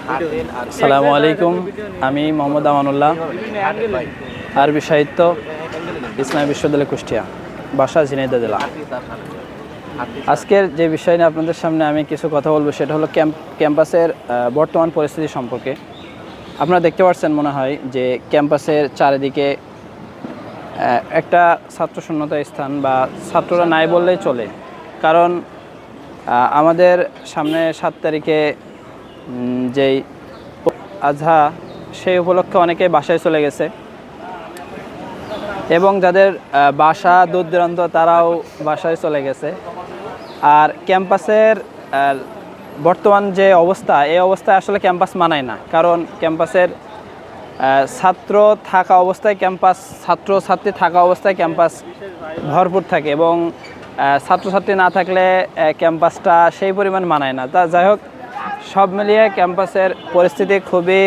আসসালামু আলাইকুম। আমি মোহাম্মদ আমানুল্লাহ, আরবি সাহিত্য, ইসলামী বিশ্ববিদ্যালয় কুষ্টিয়া, বাসা ঝিনাইদহ জেলা। আজকের যে বিষয় নিয়ে আপনাদের সামনে আমি কিছু কথা বলবো সেটা হলো ক্যাম্পাসের বর্তমান পরিস্থিতি সম্পর্কে। আপনারা দেখতে পাচ্ছেন মনে হয় যে ক্যাম্পাসের চারিদিকে একটা ছাত্র শূন্যতা স্থান বা ছাত্ররা নাই বললেই চলে। কারণ আমাদের সামনে 7 তারিখে যেই আজহা, সেই উপলক্ষে অনেকে বাসায় চলে গেছে এবং যাদের বাসা দূর দূরান্ত তারাও বাসায় চলে গেছে। আর ক্যাম্পাসের বর্তমান যে অবস্থা, এই অবস্থায় আসলে ক্যাম্পাস মানায় না। কারণ ক্যাম্পাসের ছাত্র থাকা অবস্থায় ছাত্রছাত্রী থাকা অবস্থায় ক্যাম্পাস ভরপুর থাকে এবং ছাত্রছাত্রী না থাকলে ক্যাম্পাসটা সেই পরিমাণ মানায় না। তা যাই হোক, সব মিলিয়ে ক্যাম্পাসের পরিস্থিতি খুবই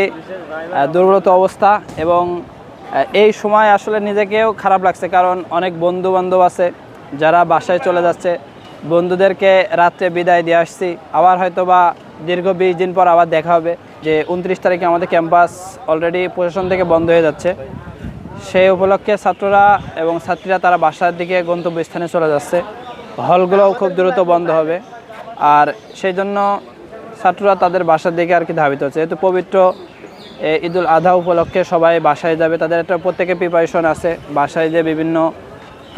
দুর্বলত অবস্থা এবং এই সময় আসলে নিজেকেও খারাপ লাগছে। কারণ অনেক বন্ধু বান্ধব আছে যারা বাসায় চলে যাচ্ছে, বন্ধুদেরকে রাত্রে বিদায় দিয়ে আসছি। আবার হয়তো বা দীর্ঘ 20 দিন পর আবার দেখা হবে। যে 29 তারিখে আমাদের ক্যাম্পাস অলরেডি প্রশাসন থেকে বন্ধ হয়ে যাচ্ছে। সেই উপলক্ষে ছাত্ররা এবং ছাত্রীরা তারা বাসার দিকে গন্তব্যস্থানে চলে যাচ্ছে। হলগুলোও খুব দ্রুত বন্ধ হবে। আর সেই জন্য ছাত্ররা তাদের বাসার দিকে আর কি ধাবিত হচ্ছে। যেহেতু পবিত্র ঈদুল আজহা উপলক্ষে সবাই বাসায় যাবে, তাদের একটা প্রত্যেকে প্রিপারেশন আছে। বাসায় যে বিভিন্ন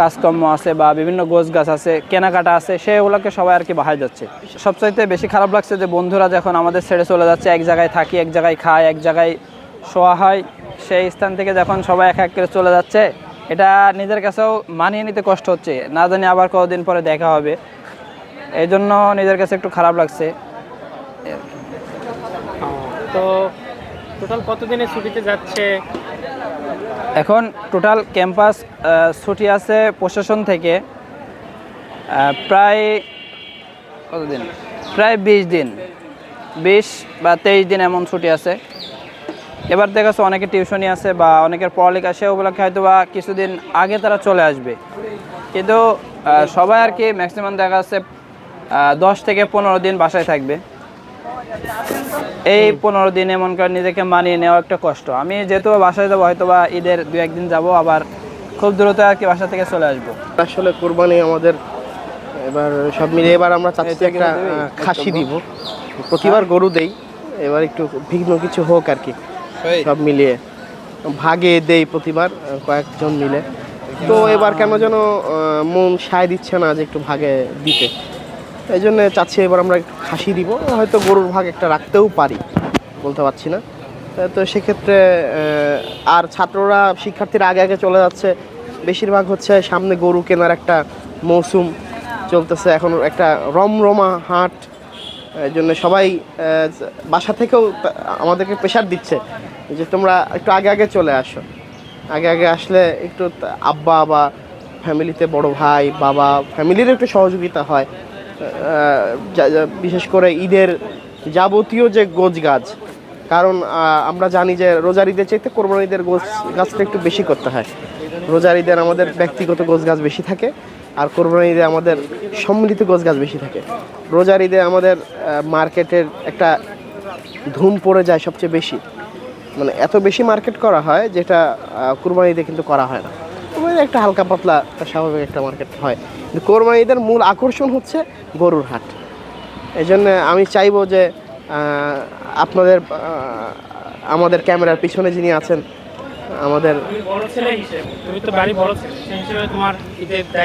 কাজকর্ম আছে বা বিভিন্ন গোছ গাছ আছে, কেনাকাটা আছে, সেগুলোকে সবাই আর কি বাসায় যাচ্ছে। সবচাইতে বেশি খারাপ লাগছে যে বন্ধুরা যখন আমাদের ছেড়ে চলে যাচ্ছে, এক জায়গায় থাকি, এক জায়গায় খাই, এক জায়গায় শোয়া হয়, সেই স্থান থেকে যখন সবাই এক এক করে চলে যাচ্ছে, এটা নিজের কাছেও মানিয়ে নিতে কষ্ট হচ্ছে। না জানি আবার কতদিন পরে দেখা হবে, এই জন্য নিজের কাছে একটু খারাপ লাগছে। তো টোটাল কতদিনের ছুটিতে যাচ্ছে? এখন টোটাল ক্যাম্পাস ছুটি আছে প্রশাসন থেকে প্রায় কতদিন, প্রায় 20 দিন, 20 বা 23 দিন এমন ছুটি আছে। এবার দেখা যাচ্ছে অনেকের টিউশনই আছে বা অনেকের পড়ালেখা, সে উপলক্ষে হয়তো বা কিছুদিন আগে তারা চলে আসবে। কিন্তু সবাই আর কি ম্যাক্সিমাম দেখা যাচ্ছে 10 থেকে 15 দিন বাসায় থাকবে। এই 15 দিন এমন করে নিজেকে মানিয়ে নেওয়া একটা কষ্ট। আমি যেহেতু বাসায় যাবো, হয়তো বা ঈদের 2-1 দিন যাবো, আবার খুব দ্রুত আর কি বাসা থেকে চলে আসবো। আসলে কোরবানি আমাদের এবার সব মিলিয়ে এবার আমরা চাচ্ছি একটা খাসি দিব। প্রতিবার গরু দেই, এবার একটু ভিন্ন কিছু হোক আর কি। সব মিলিয়ে ভাগে দেই প্রতিবার কয়েকজন মিলে। তো এবার কেন যেন মন সায় দিচ্ছে না যে একটু ভাগে দিতে। এই জন্য চাচ্ছি এবার আমরা একটু খাসি দিব, হয়তো গরুর ভাগ একটা রাখতেও পারি, বলতে পারছি না। তো সেক্ষেত্রে আর ছাত্ররা শিক্ষার্থীরা আগে আগে চলে যাচ্ছে, বেশিরভাগ হচ্ছে সামনে গরু কেনার একটা মৌসুম চলতেছে, এখন একটা রমরমা হাট। এই জন্য সবাই বাসা থেকেও আমাদেরকে প্রেশার দিচ্ছে যে তোমরা একটু আগে আগে চলে আসো। আগে আগে আসলে একটু আব্বা বা ফ্যামিলিতে বড় ভাই বাবা ফ্যামিলির একটু সহযোগিতা হয়। বিশেষ করে ঈদের যাবতীয় যে গোছগাছ, কারণ আমরা জানি যে রোজার ঈদের চাইতে কোরবানি ঈদের গোছগাছটা একটু বেশি করতে হয়। রোজার ঈদের আমাদের ব্যক্তিগত গোছগাছ বেশি থাকে, আর কোরবানি ঈদে আমাদের সম্মিলিত গোছগাছ বেশি থাকে। রোজার ঈদে আমাদের মার্কেটের একটা ধুম পড়ে যায় সবচেয়ে বেশি, মানে এত বেশি মার্কেট করা হয় যেটা কোরবানি ঈদে কিন্তু করা হয় না। কোরবানি একটা হালকা পাতলা স্বাভাবিক একটা মার্কেট হয়, কিন্তু কোরবানি ঈদের মূল আকর্ষণ হচ্ছে গরুর হাট। এই জন্য আমি চাইবো যে আপনাদের আমাদের ক্যামেরার পিছনে যিনি আছেন, আমাদের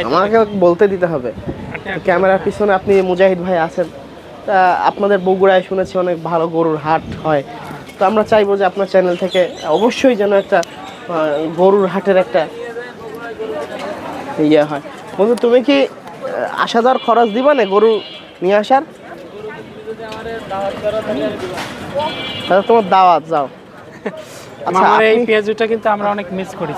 আমাকে বলতে দিতে হবে, ক্যামেরার পিছনে আপনি মুজাহিদ ভাই আছেন। তা আপনাদের বগুড়ায় শুনেছি অনেক ভালো গরুর হাট হয়। তো আমরা চাইবো যে আপনার চ্যানেল থেকে অবশ্যই যেন একটা গরুর হাটের একটা ইয়ে হয়। বন্ধু, তুমি কি আসা যাওয়ার খরচ দিবা না গরু নিয়ে আসার? তাহলে তোমার দাওয়াত যাও। আচ্ছা, এই পেঁয়াজটা কিন্তু আমরা অনেক মিস করি।